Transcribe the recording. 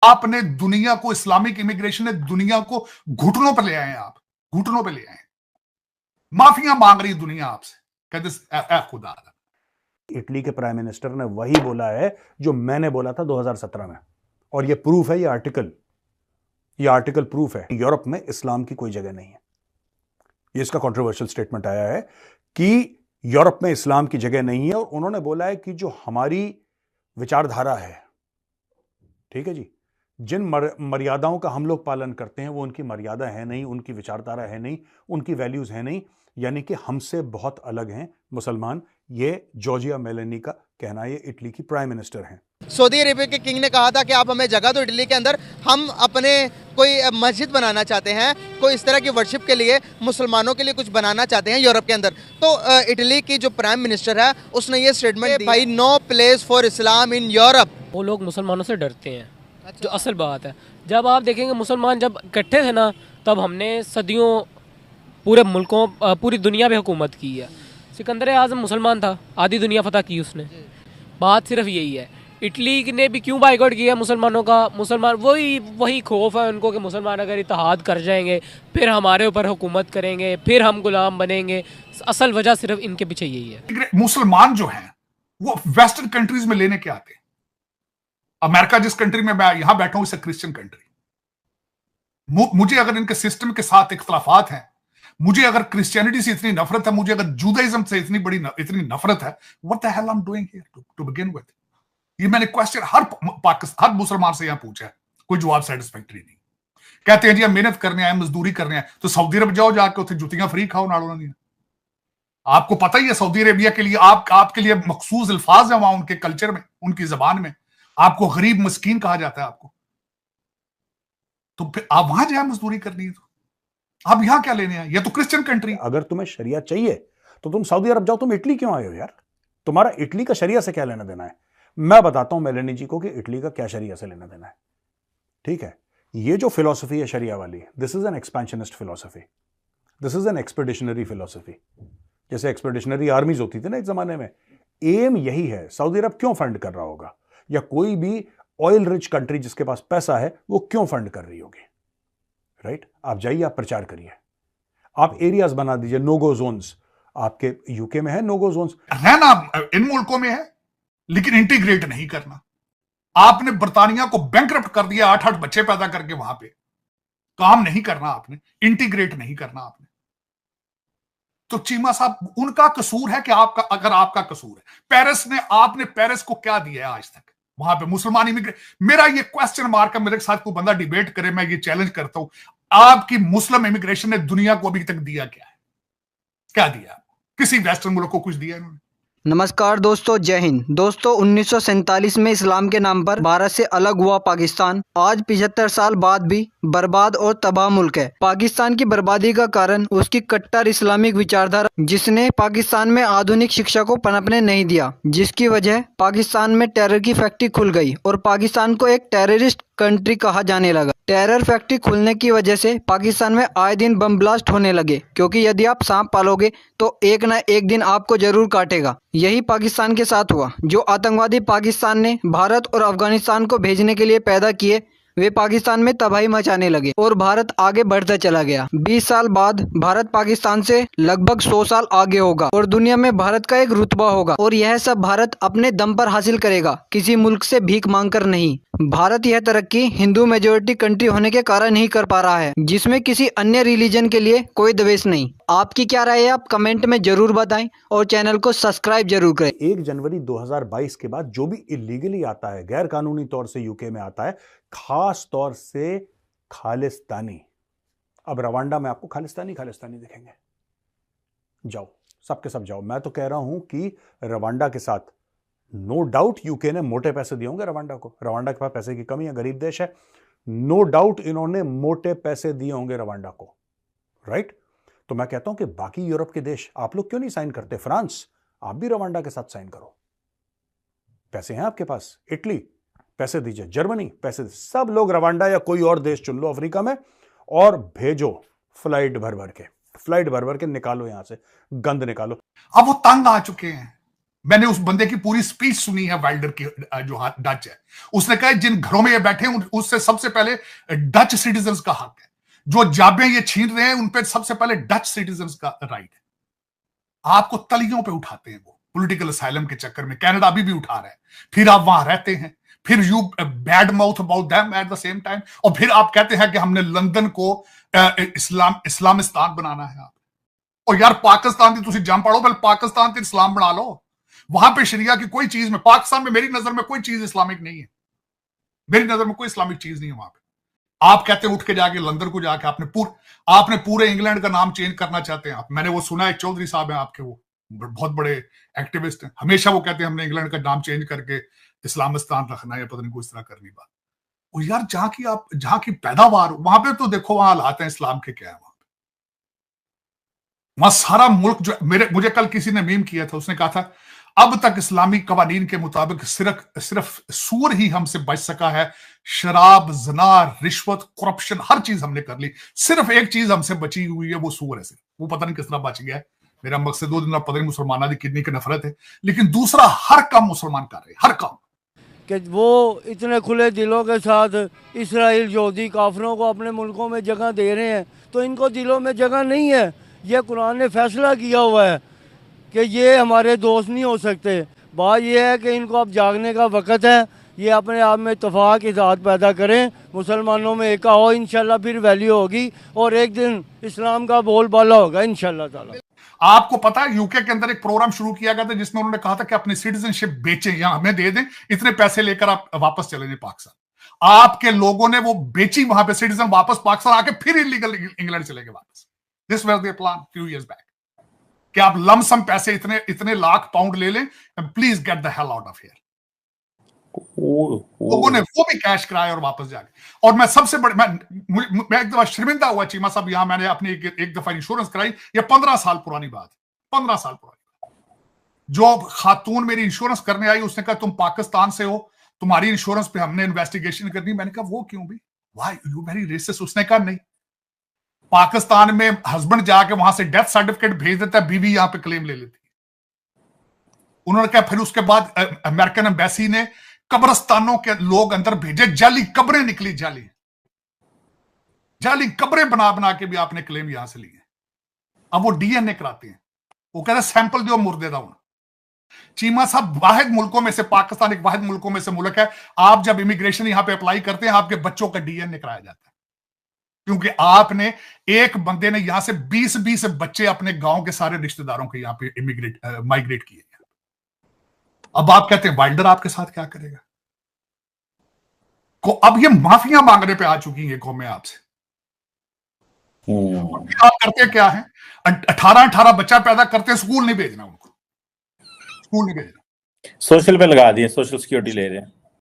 आपने दुनिया को, इस्लामिक इमिग्रेशन ने दुनिया को घुटनों पर ले आए हैं। आप घुटनों पर ले आए हैं। माफिया मांग रही दुनिया आपसे, कहते खुदा। इटली के प्राइम मिनिस्टर ने वही बोला है जो मैंने बोला था 2017 में, और ये प्रूफ है, ये आर्टिकल प्रूफ है। यूरोप में इस्लाम की कोई जगह नहीं है। ये इसका कंट्रोवर्शियल स्टेटमेंट आया है कि यूरोप में इस्लाम की जगह नहीं है, और उन्होंने बोला है कि जो हमारी विचारधारा है, ठीक है जी, जिन मर्यादाओं का हम लोग पालन करते हैं वो उनकी मर्यादा है नहीं, उनकी विचारधारा है नहीं, उनकी वैल्यूज है नहीं, यानी कि हमसे बहुत अलग हैं मुसलमान। ये जॉर्जिया मेलोनी का कहना है, ये इटली की प्राइम मिनिस्टर हैं। सऊदी अरेबिया के किंग ने कहा था कि आप हमें जगह दो इटली के अंदर, हम अपने कोई मस्जिद बनाना चाहते हैं, कोई इस तरह की वर्शिप के लिए मुसलमानों के लिए कुछ बनाना चाहते हैं यूरोप के अंदर। तो इटली की जो प्राइम मिनिस्टर है उसने ये स्टेटमेंट दी, भाई no place for Islam in Europe. वो लोग मुसलमानों से डरते हैं। अच्छा। जो असल बात है, जब आप देखेंगे मुसलमान जब इकट्ठे थे ना, तब हमने सदियों पूरे मुल्कों, पूरी दुनिया पे हुकूमत की है। सिकंदर आज़म मुसलमान था, आधी दुनिया फतह की उसने। बात सिर्फ यही है, इटली ने भी क्यों बाइकआउट किया मुसलमानों का? मुसलमान वही खौफ है उनको कि मुसलमान अगर इत्तेहाद कर जाएंगे फिर हमारे ऊपर हुकूमत करेंगे, फिर हम गुलाम बनेंगे। असल वजह सिर्फ इनके पीछे यही है। मुसलमान जो हैं वो वेस्टर्न कंट्रीज में लेने के आते हैं। अमेरिका जिस कंट्री में मैं यहां बैठा हूं, इट्स अ क्रिश्चियन कंट्री। मुझे अगर इनके सिस्टम के साथ इख्तलाफात हैं, मुझे अगर क्रिश्चियनिटी से इतनी नफरत है, मुझे अगर जूदाइज्म से इतनी नफरत है, what the hell I am doing here to begin with. ये मैंने क्वेश्चन हर मुसलमान से यहां पूछा है, कोई जवाब सेटिस्फैक्टरी नहीं। कहते हैं जी हम मेहनत करने आए, मजदूरी करने आए, तो सऊदी अरब जाओ, जाके उसे जुतियां फ्री खाओ नालों ने। आपको पता ही है सऊदी अरेबिया के लिए आपके लिए मखसूस अल्फाज है वहां, उनके कल्चर में, उनकी जबान में आपको गरीब मस्कीन कहा जाता है आपको। तो फिर आप वहां जाए मजदूरी करनी है, तो आप यहां क्या लेने आए? ये तो क्रिश्चियन कंट्री। अगर तुम्हें शरिया चाहिए तो तुम सऊदी अरब जाओ, तुम इटली क्यों आए हो यार? तुम्हारा इटली का शरिया से क्या लेना देना है? मैं बताता हूं मेलेनी जी को कि इटली का क्या शरिया से लेना देना है। ठीक है, ये जो फिलॉसफी है शरिया वाली, this is an expansionist philosophy, this is an expeditionary philosophy. जैसे एक्सपेडिशनरी आर्मीज होती थी ना एक जमाने में, एम यही है। सऊदी अरब क्यों फंड कर रहा होगा, या कोई भी ऑयल रिच कंट्री जिसके पास पैसा है वो क्यों फंड कर रही होगी? राइट? आप जाइए, आप प्रचार करिए, आप एरियाज बना दीजिए, नोगो जोन्स। आपके यूके में है नोगो जोन्स, रहना इन मुल्कों में है, लेकिन इंटीग्रेट नहीं करना। आपने बर्तानिया को बैंकरप्ट कर दिया 8-8 बच्चे पैदा करके, वहां पे काम नहीं करना आपने, इंटीग्रेट नहीं करना आपने। तो चीमा साहब उनका कसूर है कि आपका, अगर आपका कसूर है, आपने पेरिस को क्या दिया है आज तक? वहां पे मुसलमान इमिग्रेट, मेरा ये क्वेश्चन मार्क है। मेरे साथ कोई बंदा डिबेट करे, मैं ये चैलेंज करता हूं, आपकी मुस्लिम इमिग्रेशन ने दुनिया को अभी तक दिया क्या है? क्या दिया? किसी वेस्टर्न मुल्क को कुछ दिया इन्होंने? नमस्कार दोस्तों, जय हिंद। दोस्तों 1947 में इस्लाम के नाम पर भारत से अलग हुआ पाकिस्तान आज 75 साल बाद भी बर्बाद और तबाह मुल्क है। पाकिस्तान की बर्बादी का कारण उसकी कट्टर इस्लामिक विचारधारा, जिसने पाकिस्तान में आधुनिक शिक्षा को पनपने नहीं दिया, जिसकी वजह पाकिस्तान में टेरर की फैक्ट्री खुल गई और पाकिस्तान को एक टेररिस्ट कंट्री कहा जाने लगा। टेरर फैक्ट्री खुलने की वजह से पाकिस्तान में आए दिन बम ब्लास्ट होने लगे, क्योंकि यदि आप सांप पालोगे तो एक न एक दिन आपको जरूर काटेगा। यही पाकिस्तान के साथ हुआ। जो आतंकवादी पाकिस्तान ने भारत और अफगानिस्तान को भेजने के लिए पैदा किए, वे पाकिस्तान में तबाही मचाने लगे और भारत आगे बढ़ता चला गया। 20 साल बाद भारत पाकिस्तान से लगभग 100 साल आगे होगा और दुनिया में भारत का एक रुतबा होगा, और यह सब भारत अपने दम पर हासिल करेगा, किसी मुल्क से भीख मांगकर नहीं। भारत यह तरक्की हिंदू मेजोरिटी कंट्री होने के कारण ही कर पा रहा है, जिसमें किसी अन्य रिलीजन के लिए कोई द्वेष नहीं। आपकी क्या राय है, आप कमेंट में जरूर बताएं और चैनल को सब्सक्राइब जरूर करें। 1 जनवरी 2022 के बाद जो भी इलीगली आता है, गैर कानूनी तौर से यूके में आता है, खास तौर से खालिस्तानी, अब रवांडा में आपको खालिस्तानी दिखेंगे। जाओ, सबके सब जाओ। मैं तो कह रहा हूं कि रवांडा के साथ नो डाउट यूके ने मोटे पैसे दिए होंगे रवांडा को। रवांडा के पास पैसे की कमी है, गरीब देश है, नो डाउट इन्होंने मोटे पैसे दिए होंगे रवांडा को। राइट? तो मैं कहता हूं कि बाकी यूरोप के देश, आप लोग क्यों नहीं साइन करते? फ्रांस, आप भी रवांडा के साथ साइन करो, पैसे हैं आपके पास। इटली, पैसे दीजिए। जर्मनी, पैसे दीजिए। सब लोग रवांडा या कोई और देश चुन लो अफ्रीका में और भेजो फ्लाइट भर भर के निकालो, यहां से गंद निकालो। अब वो तंग आ चुके हैं, मैंने उस बंदे की पूरी स्पीच सुनी है, वाइल्डर की, जो डच है। उसने कहा जिन घरों में ये बैठे हैं उससे सबसे पहले डच सिटीजन्स का हक है, जो जाबे ये छीन रहे हैं उन पे सबसे पहले डच सिटीजन्स का राइट है। आपको तलियों पे उठाते हैं वो पॉलिटिकल असाइलम के चक्कर में, कनाडा अभी भी उठा रहा है, फिर आप वहां रहते हैं, फिर you bad mouth about them at the same time, और फिर आप कहते हैं कि हमने लंदन को इस्लामिस्तान बनाना है। आप और यार पाकिस्तान की तुम जम पड़ो, पहले पाकिस्तान से इस्लाम बना लो। वहां पे शरिया की कोई चीज में, पाकिस्तान में मेरी नजर में कोई चीज इस्लामिक नहीं है, मेरी नजर में कोई इस्लामिक चीज नहीं है वहां पे। आप कहते हैं उठ के जाके लंदन को जाके आपने पूरे इंग्लैंड का नाम चेंज करना चाहते हैं आप। मैंने वो सुना है, चौधरी साहब हैं आपके, वो बहुत बड़े एक्टिविस्ट हैं, हमेशा वो कहते हैं हमने इंग्लैंड का नाम चेंज करके इस्लामिस्तान रखना है, पता नहीं कोई इस तरह करनी बात। और यार जहां की पैदावार वहां पे तो देखो वहां हालात हैं इस्लाम के क्या है। वहां सारा मुल्क जो मुझे कल किसी ने मीम किया था, उसने कहा था अब तक इस्लामी कवानीन के मुताबिक सिर्फ सूर ही हमसे बच सका है, शराब, जना, रिश्वत, करप्शन, हर चीज हमने कर ली, सिर्फ एक चीज हमसे बची हुई है, वो सूर है सिर्फ। वो पता नहीं किस तरह बच गया है। मेरा मकसद दो दिन पता नहीं मुसलमाना की कितनी की नफरत है, लेकिन दूसरा हर काम मुसलमान कर रहे, हर काम। कि वो इतने खुले दिलों के साथ इसराइल यहूदी काफिरों को अपने मुल्कों में जगह दे रहे हैं, तो इनको दिलों में जगह नहीं है। ये कुरान ने फैसला किया हुआ है कि ये हमारे दोस्त नहीं हो सकते। बात यह है कि इनको अब जागने का वक़्त है, ये अपने आप में इत्तेफाक इज़ाद पैदा करें, मुसलमानों में एका हो, इंशाल्लाह फिर वैल्यू होगी और एक दिन इस्लाम का बोलबाला होगा इंशाल्लाह ताला। आपको पता है यूके के अंदर एक प्रोग्राम शुरू किया गया था जिसमें उन्होंने कहा था कि अपनी सिटीजनशिप बेचें या हमें दे दें, इतने पैसे लेकर आप वापस चले जाएं पाकिस्तान। आपके लोगों ने वो बेची वहां पे सिटीजन, वापस पाकिस्तान आके फिर इलीगल इंग्लैंड चले गए वापस। This was the plan few years back कि आप लमसम पैसे इतने लाख पाउंड ले लें, please get the hell out of here. लोगों ने वो भी कैश कराया और वापस जाके। और मैं सबसे बड़े मैं एक दफा शर्मिंदा हुआ चीमा साहब, यहां मैंने अपनी एक दफा इंश्योरेंस कराई, ये 15 साल पुरानी बात, 15 साल पुरानी। जो खातून मेरी इंश्योरेंस करने आई उसने कहा तुम पाकिस्तान से हो, तुम्हारी इंश्योरेंस पे हमने इन्वेस्टिगेशन करनी। मैंने कहा वो क्यों भी, व्हाई यू वेरी रेसिस्ट। उसने कहा नहीं, पाकिस्तान में हस्बैंड जाके वहां से डेथ सर्टिफिकेट भेज देता है, बीवी यहां पे क्लेम ले लेती है। उन्होंने कहा फिर उसके बाद अमेरिकन एम्बेसी ने कब्रिस्तानों के लोग अंदर भेजे, जाली कब्रें निकली, जाली कब्रें बना बना के भी आपने क्लेम यहां से लिए। अब वो डीएनए कराते हैं, वो कहते हैं सैंपल दो मुर्दे दा। चीमा साहब वाहिद मुल्कों में से, पाकिस्तान एक वाहिद मुल्कों में से मुल्क है, आप जब इमिग्रेशन यहां पे अप्लाई करते हैं आपके बच्चों का डीएनए कराया जाता है, क्योंकि आपने एक बंदे ने यहां से 20 बच्चे अपने गांव के सारे रिश्तेदारों के यहां पे माइग्रेट किए। अब आप कहते हैं वाइल्डर आपके साथ क्या करेगा? को अब ये माफिया मांगने पे आ चुकी हैं कौमें आपसे। आप करते क्या है, 18 बच्चा पैदा करते हैं, स्कूल नहीं भेजना उनको, स्कूल नहीं भेजना, सोशल पे लगा दिए, सोशल सिक्योरिटी ले रहे हैं।